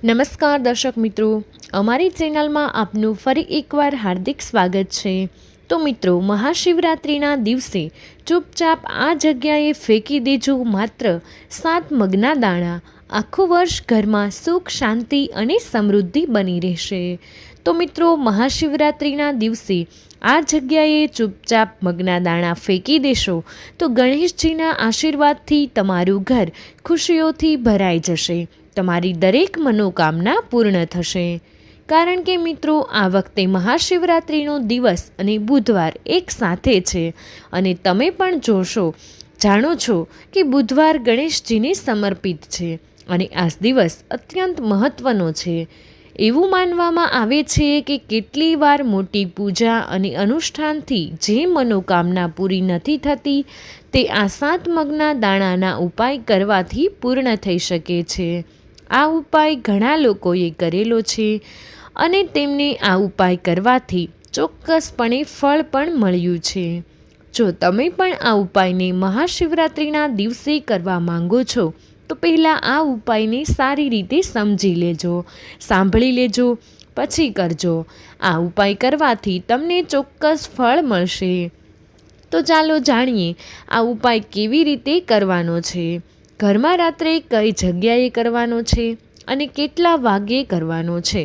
નમસ્કાર દર્શક મિત્રો, અમારી ચેનલમાં આપનું ફરી એકવાર હાર્દિક સ્વાગત છે। તો મિત્રો, મહાશિવરાત્રિના દિવસે ચૂપચાપ આ જગ્યાએ ફેંકી દેજો માત્ર 7 મગના દાણા। આખું વર્ષ ઘરમાં સુખ, શાંતિ અને સમૃદ્ધિ બની રહેશે। તો મિત્રો, મહાશિવરાત્રિના દિવસે આ જગ્યાએ ચૂપચાપ મગના દાણા ફેંકી દેશો તો ગણેશજીના આશીર્વાદથી તમારું ઘર ખુશીઓથી ભરાઈ જશે। તમારી દરેક મનોકામના પૂર્ણ થશે। કારણ કે મિત્રો, આ વખતે મહાશિવરાત્રિનો દિવસ અને બુધવાર એક સાથે છે અને તમે પણ જાણો છો કે બુધવાર ગણેશજીને સમર્પિત છે અને આ દિવસ અત્યંત મહત્વનો છે। એવું માનવામાં આવે છે કે કેટલી વાર મોટી પૂજા અને અનુષ્ઠાનથી જે મનોકામના પૂરી નથી થતી તે આ 7 મગના દાણાના ઉપાય કરવાથી પૂર્ણ થઈ શકે છે। આ ઉપાય ઘણા લોકોએ કરેલો છે અને તેમને આ ઉપાય કરવાથી ચોક્કસપણે ફળ પણ મળ્યું છે। જો તમે પણ આ ઉપાયને મહાશિવરાત્રિના દિવસે કરવા માંગો છો તો પહેલાં આ ઉપાયને સારી રીતે સમજી લેજો, સાંભળી લેજો, પછી કરજો। આ ઉપાય કરવાથી તમને ચોક્કસ ફળ મળશે। તો ચાલો જાણીએ આ ઉપાય કેવી રીતે કરવાનો છે, ઘરમાં રાત્રે કઈ જગ્યાએ કરવાનો છે અને કેટલા વાગ્યે કરવાનો છે।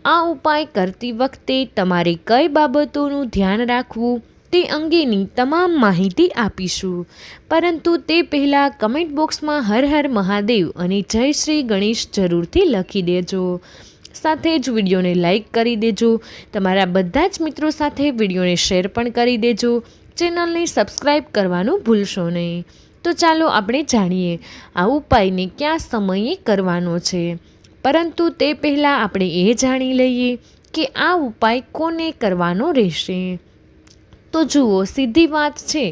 આ ઉપાય કરતી વખતે તમારે કઈ બાબતોનું ધ્યાન રાખવું તે અંગેની તમામ માહિતી આપીશું। પરંતુ તે પહેલાં કમેન્ટ બોક્સમાં હર હર મહાદેવ અને જય શ્રી ગણેશ જરૂરથી લખી દેજો। સાથે જ વિડીયોને લાઈક કરી દેજો, તમારા બધા જ મિત્રો સાથે વિડીયોને શેર પણ કરી દેજો, ચેનલને સબસ્ક્રાઈબ કરવાનું ભૂલશો નહીં। તો ચાલો આપણે જાણીએ આ ઉપાયને કયા સમયે કરવાનો છે। પરંતુ તે પહેલાં આપણે એ જાણી લઈએ કે આ ઉપાય કોને કરવાનો રહેશે। તો જુઓ, સીધી વાત છે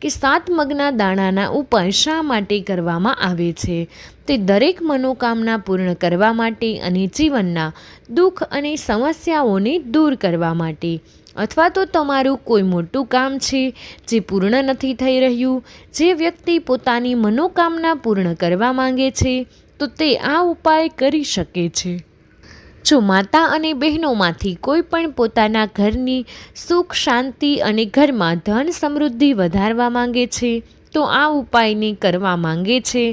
કે 7 મગના દાણાના ઉપાય શા માટે કરવામાં આવે છે। તે દરેક મનોકામના પૂર્ણ કરવા માટે અને જીવનના દુઃખ અને સમસ્યાઓને દૂર કરવા માટે, અથવા તો તમારું કોઈ મોટું કામ છે જે પૂર્ણ નથી થઈ રહ્યું, જે વ્યક્તિ પોતાની મનોકામના પૂર્ણ કરવા માંગે છે તો તે આ ઉપાય કરી શકે છે। જો માતા અને બહેનોમાંથી કોઈ પણ પોતાના ઘરની સુખ, શાંતિ અને ઘરમાં ધન સમૃદ્ધિ વધારવા માંગે છે તો આ ઉપાયને કરવા માંગે છે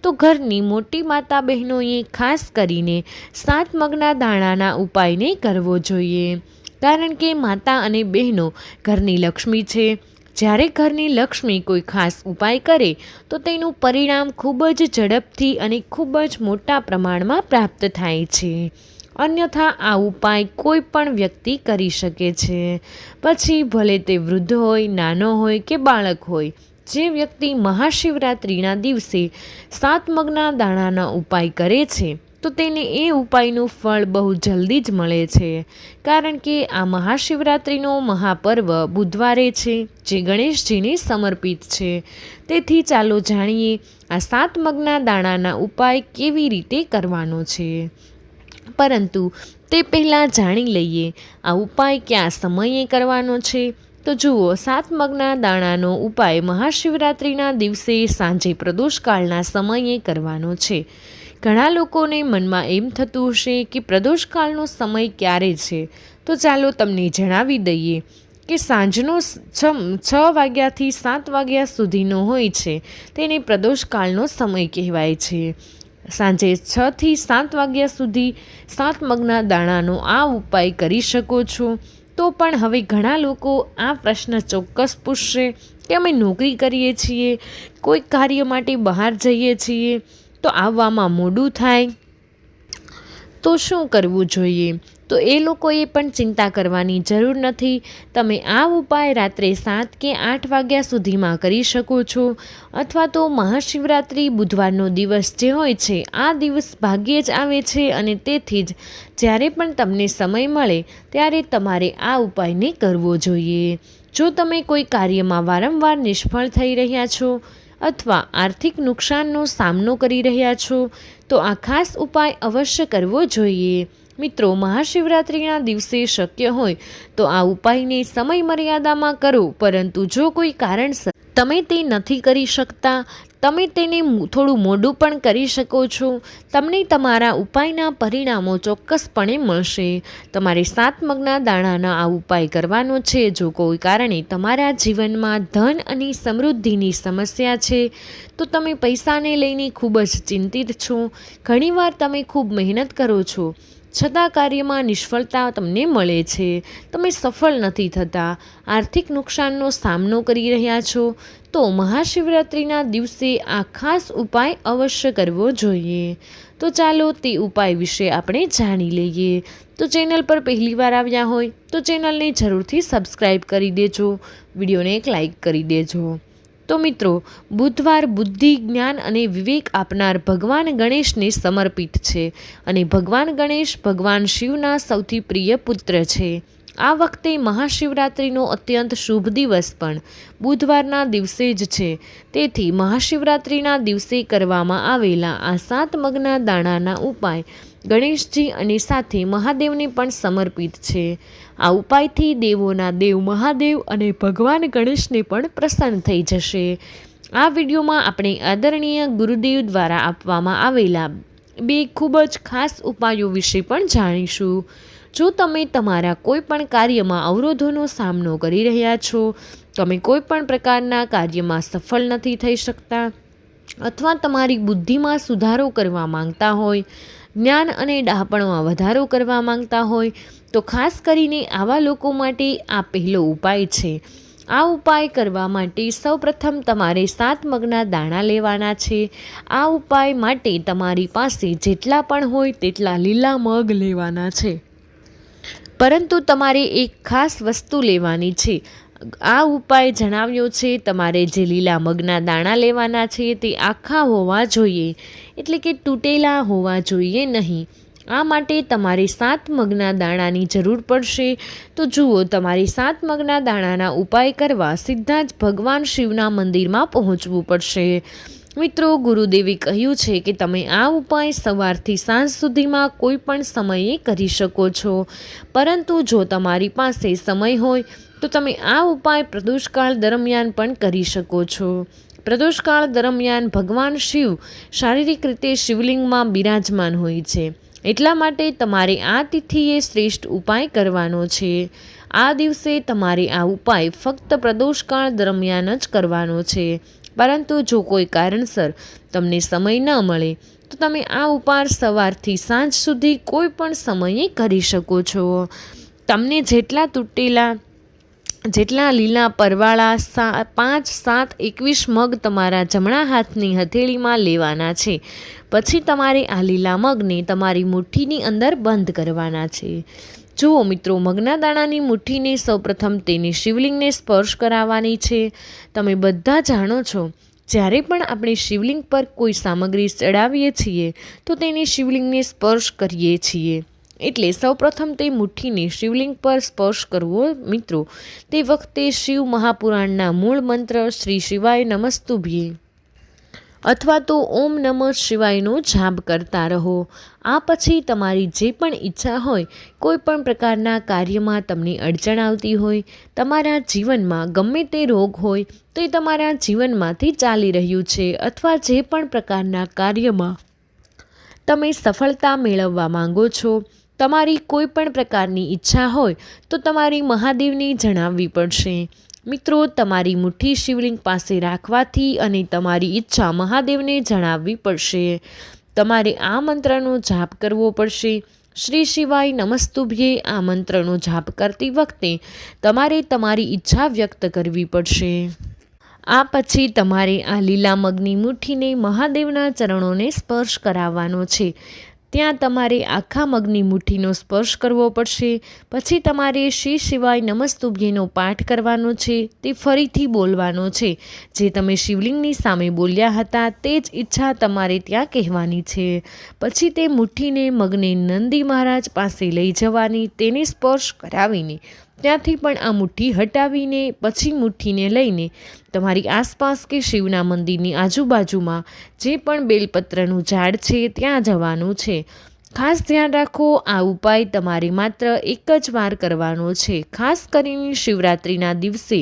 તો ઘરની મોટી માતા બહેનોએ ખાસ કરીને 7 મગના દાણાના ઉપાયને કરવો જોઈએ। કારણ કે માતા અને બહેનો ઘરની લક્ષ્મી છે। જ્યારે ઘરની લક્ષ્મી કોઈ ખાસ ઉપાય કરે તો તેનું પરિણામ ખૂબ જ ઝડપથી અને ખૂબ જ મોટા પ્રમાણમાં પ્રાપ્ત થાય છે। અન્યથા આ ઉપાય કોઈ પણ વ્યક્તિ કરી શકે છે, પછી ભલે તે વૃદ્ધ હોય, નાનો હોય કે બાળક હોય। જે વ્યક્તિ મહાશિવરાત્રિના દિવસે 7 મગના દાણાના ઉપાય કરે છે તો તેને એ ઉપાયનું ફળ બહુ જલ્દી જ મળે છે। કારણ કે આ મહાશિવરાત્રિનો મહાપર્વ બુધવારે છે જે ગણેશજીને સમર્પિત છે। તેથી ચાલો જાણીએ આ 7 મગના દાણાના ઉપાય કેવી રીતે કરવાનો છે। પરંતુ તે પહેલાં જાણી લઈએ આ ઉપાય કયા સમયે કરવાનો છે। તો જુઓ, 7 મગના દાણાનો ઉપાય મહાશિવરાત્રિના દિવસે સાંજે પ્રદોષકાળના સમયે કરવાનો છે। ઘણા લોકોને મનમાં એમ થતું હશે કે પ્રદોષકાળનો સમય ક્યારે છે, તો ચાલો તમને જણાવી દઈએ કે સાંજનો 6 વાગ્યાથી 7 વાગ્યા સુધીનો હોય છે તેને પ્રદોષકાળનો સમય કહેવાય છે। સાંજે 6 થી 7 વાગ્યા સુધી 7 મગના દાણાનો આ ઉપાય કરી શકો છો। તો પણ હવે ઘણા લોકો આ પ્રશ્ન ચોક્કસ પૂછશે કે અમે નોકરી કરીએ છીએ, કોઈ કાર્ય માટે બહાર જઈએ છીએ તો આવવામાં મોડું થાય તો શું કરવું જોઈએ। તો એ લોકોએ પણ ચિંતા કરવાની જરૂર નથી। તમે આ ઉપાય રાત્રે 7 કે 8 વાગ્યા સુધીમાં કરી શકો છો, અથવા તો મહાશિવરાત્રિ બુધવારનો દિવસ જે હોય છે આ દિવસ ભાગ્યે જ આવે છે અને તેથી જ જ્યારે પણ તમને સમય મળે ત્યારે તમારે આ ઉપાયને કરવો જોઈએ। જો તમે કોઈ કાર્યમાં વારંવાર નિષ્ફળ થઈ રહ્યા છો અથવા આર્થિક નુકસાનનો સામનો કરી રહ્યા છો તો આ ખાસ ઉપાય અવશ્ય કરવો જોઈએ। મિત્રો, મહાશિવરાત્રિના દિવસે શક્ય હોય તો આ ઉપાયને સમય મર્યાદામાં કરો, પરંતુ જો કોઈ કારણસર તમે તે નથી કરી શકતા તમે તેને થોડું મોડું પણ કરી શકો છો. તમને તમારા ઉપાયના પરિણામો ચોક્કસપણે મળશે. તમારે 7 મગના દાણાનો આ ઉપાય કરવાનો છે. જો કોઈ કારણે તમારા જીવનમાં ધન અને સમૃદ્ધિની સમસ્યા છે, તો તમે પૈસાને લઈને ખૂબ જ ચિંતિત છો. ઘણીવાર તમે ખૂબ મહેનત કરો છો, છતાં કાર્યમાં નિષ્ફળતા તમને મળે છે. તમે સફળ નથી થતા, આર્થિક નુકસાનનો સામનો કરી રહ્યા છો, તો મહાશિવરાત્રિના દિવસે આ ખાસ ઉપાય અવશ્ય કરવો જોઈએ. તો ચાલો તે ઉપાય વિશે આપણે જાણી લઈએ. તો ચેનલ પર પહેલીવાર આવ્યા હોય તો ચેનલને જરૂરથી સબસ્ક્રાઈબ કરી દેજો, વિડીયોને એક લાઈક કરી દેજો. તો મિત્રો, બુધવાર બુદ્ધિ, જ્ઞાન અને વિવેક આપનાર ભગવાન ગણેશને સમર્પિત છે અને ભગવાન ગણેશ ભગવાન શિવના સૌથી પ્રિય પુત્ર છે. આ વખતે મહાશિવરાત્રિનો અત્યંત શુભ દિવસ પણ બુધવારના દિવસે જ છે. તેથી મહાશિવરાત્રિના દિવસે કરવામાં આવેલા આ 7 મગના દાણાના ઉપાય ગણેશજી અને સાથે મહાદેવને પણ સમર્પિત છે. આ ઉપાયથી દેવોના દેવ મહાદેવ અને ભગવાન ગણેશને પણ પ્રસન્ન થઈ જશે. આ વિડીયોમાં આપણે આદરણીય ગુરુદેવ દ્વારા આપવામાં આવેલા 2 ખૂબ જ ખાસ ઉપાયો વિશે પણ જાણીશું. જો તમે તમારા કોઈ પણ કાર્યમાં અવરોધોનો સામનો કરી રહ્યા છો, તમે કોઈ પણ પ્રકારના કાર્યમાં સફળ નથી થઈ શકતા, અથવા તમારી બુદ્ધિમાં સુધારો કરવા માંગતા હોય, જ્ઞાન અને ડહાપણમાં વધારો કરવા માંગતા હોય, તો ખાસ કરીને આવા લોકો માટે આ પહેલો ઉપાય છે. આ ઉપાય કરવા માટે સૌપ્રથમ તમારે 7 મગના દાણા લેવાના છે. આ ઉપાય માટે તમારી પાસે જેટલા પણ હોય તેટલા લીલા મગ લેવાના છે. પરંતુ તમારે એક ખાસ વસ્તુ લેવાની છે. આ ઉપાય જણાવ્યો છે, તમારે જે લીલા મગના દાણા લેવાના છે તે આખા હોવા જોઈએ, એટલે કે તૂટેલા હોવા જોઈએ નહીં. આ માટે તમારે 7 મગના દાણાની જરૂર પડશે. તો જુઓ, તમારે 7 મગના દાણાના ઉપાય કરવા સીધા જ ભગવાન શિવના મંદિરમાં પહોંચવું પડશે. મિત્રો, ગુરુદેવે કહ્યું છે કે તમે આ ઉપાય સવારથી સાંજ સુધીમાં કોઈ પણ સમયે કરી શકો છો. પરંતુ જો તમારી પાસે સમય હોય તો તમે આ ઉપાય પ્રદોષકાળ દરમિયાન પણ કરી શકો છો. પ્રદોષકાળ દરમિયાન ભગવાન શિવ શારીરિક રીતે શિવલિંગમાં બિરાજમાન હોય છે. એટલા માટે તમારે આ તિથિએ શ્રેષ્ઠ ઉપાય કરવાનો છે. આ દિવસે તમારે આ ઉપાય ફક્ત પ્રદોષકાળ દરમિયાન જ કરવાનો છે. પરંતુ જો કોઈ કારણસર તમને સમય ન મળે તો તમે આ ઉપાય સવારથી સાંજ સુધી કોઈ પણ સમયે કરી શકો છો. તમને જેટલા લીલા પરવાળા 5, 7, 21 મગ તમારા જમણા હાથની હથેળીમાં લેવાના છે. પછી તમારે આ લીલા મગને તમારી મુઠ્ઠીની અંદર બંધ કરવાના છે. જુઓ મિત્રો, મગના દાણાની મુઠ્ઠીને સૌપ્રથમ તેને શિવલિંગને સ્પર્શ કરાવવાની છે. તમે બધા જાણો છો, જ્યારે પણ આપણે શિવલિંગ પર કોઈ સામગ્રી ચડાવીએ છીએ તો તેને શિવલિંગને સ્પર્શ કરીએ છીએ. એટલે સૌપ્રથમ તે મુઠ્ઠીને શિવલિંગ પર સ્પર્શ કરવો. મિત્રો, તે વખતે શિવ મહાપુરાણના મૂળ મંત્ર શ્રી શિવાય નમસ્તુભ્યે અથવા તો ઓમ નમઃ શિવાયનો જાપ કરતા રહો. આ પછી તમારી જે પણ ઈચ્છા હોય, કોઈ પણ પ્રકારના કાર્યમાં તમને અડચણ આવતી હોય, તમારા જીવનમાં ગમે તે રોગ હોય તો એ તમારા જીવનમાંથી ચાલી રહ્યું છે, અથવા જે પણ પ્રકારના કાર્યમાં તમે સફળતા મેળવવા માંગો છો, તમારી કોઈ પણ પ્રકારની ઈચ્છા હોય તો તમારી મહાદેવને જણાવવી પડશે. મિત્રો, તમારી મુઠ્ઠી શિવલિંગ પાસે રાખવાથી અને તમારી ઈચ્છા મહાદેવને જણાવવી પડશે. તમારે આ મંત્રનો જાપ કરવો પડશે. શ્રી શિવાય નમસ્તુભ્યે આ મંત્રનો જાપ કરતી વખતે તમારે તમારી ઈચ્છા વ્યક્ત કરવી પડશે. આ પછી તમારે આ લીલા મગની મુઠ્ઠીને મહાદેવના ચરણોને સ્પર્શ કરાવવાનો છે. ત્યાં તમારે આખા મગની મુઠ્ઠીનો સ્પર્શ કરવો પડશે. પછી તમારે શ્રી શિવાય નમસ્તુભ્યેનો પાઠ કરવાનો છે. તે ફરીથી બોલવાનો છે. જે તમે શિવલિંગની સામે બોલ્યા હતા તે જ ઈચ્છા તમારે ત્યાં કહેવાની છે. પછી તે મુઠ્ઠીને મગને નંદી મહારાજ પાસે લઈ જવાની, તેને સ્પર્શ કરાવીને ત્યાંથી પણ આ મુઠ્ઠી હટાવીને પછી મુઠ્ઠીને લઈને તમારી આસપાસ કે શિવના મંદિરની આજુબાજુમાં જે પણ બેલપત્રનું ઝાડ છે ત્યાં જવાનું છે. ખાસ ધ્યાન રાખો, આ ઉપાય તમારે માત્ર એક જ વાર કરવાનો છે. ખાસ કરીને શિવરાત્રિના દિવસે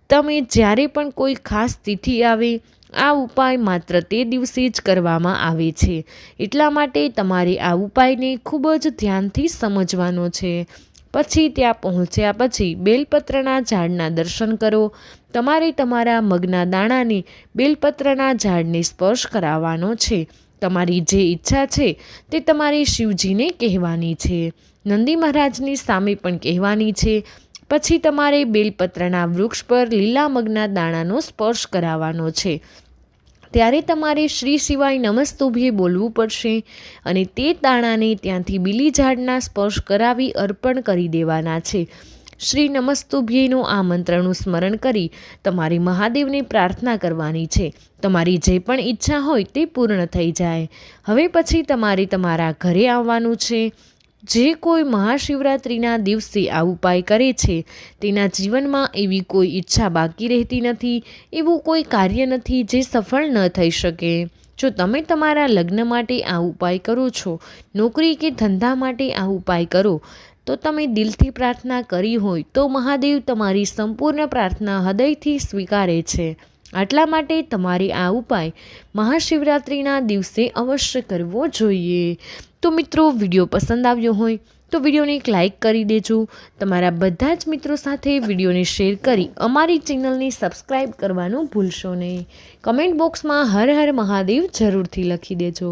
તમે જ્યારે પણ કોઈ ખાસ તિથિ આવે આ ઉપાય માત્ર તે દિવસે જ કરવામાં આવે છે, એટલા માટે તમારે આ ઉપાયને ખૂબ જ ધ્યાનથી સમજવાનો છે. પછી ત્યાં પહોંચ્યા પછી બેલપત્રના ઝાડના દર્શન કરો. તમારે તમારા મગના દાણાને બેલપત્રના ઝાડને સ્પર્શ કરાવવાનો છે. તમારી જે ઈચ્છા છે તે તમારે શિવજીને કહેવાની છે. નંદી મહારાજની સામે પણ કહેવાની છે. પછી તમારે બેલપત્રના વૃક્ષ પર લીલા મગના દાણાનો સ્પર્શ કરાવવાનો છે. ત્યારે તમારે શ્રી શિવાય નમસ્તુભ્યે બોલવું પડશે અને તે દાણાને ત્યાંથી બીલી ઝાડના સ્પર્શ કરાવી અર્પણ કરી દેવાના છે. શ્રી નમસ્તુભ્યેનું આ મંત્રનું સ્મરણ કરી તમારે મહાદેવને પ્રાર્થના કરવાની છે. તમારી જે પણ ઈચ્છા હોય તે પૂર્ણ થઈ જાય. હવે પછી તમારે તમારા ઘરે આવવાનું છે. જે કોઈ મહાશિવરાત્રિના દિવસે આ ઉપાય કરે છે તેના જીવનમાં એવી કોઈ ઈચ્છા બાકી રહેતી નથી, એવું કોઈ કાર્ય નથી જે સફળ ન થઈ શકે. જો તમે તમારા લગ્ન માટે આ ઉપાય કરો છો, નોકરી કે ધંધા માટે આ ઉપાય કરો, તો તમે દિલથી પ્રાર્થના કરી હોય તો મહાદેવ તમારી સંપૂર્ણ પ્રાર્થના હૃદયથી સ્વીકારે છે. આટલા માટે તમારે આ ઉપાય મહાશિવરાત્રિના દિવસે અવશ્ય કરવો જોઈએ. તો મિત્રો, વિડીયો પસંદ આવ્યો હોય તો વિડીયોને એક લાઇક કરી દેજો. તમારા બધા જ મિત્રો સાથે વિડીયોને શેર કરી અમારી ચેનલને સબસ્ક્રાઈબ કરવાનું ભૂલશો નહીં. કમેન્ટ બોક્સમાં હર હર મહાદેવ જરૂરથી લખી દેજો.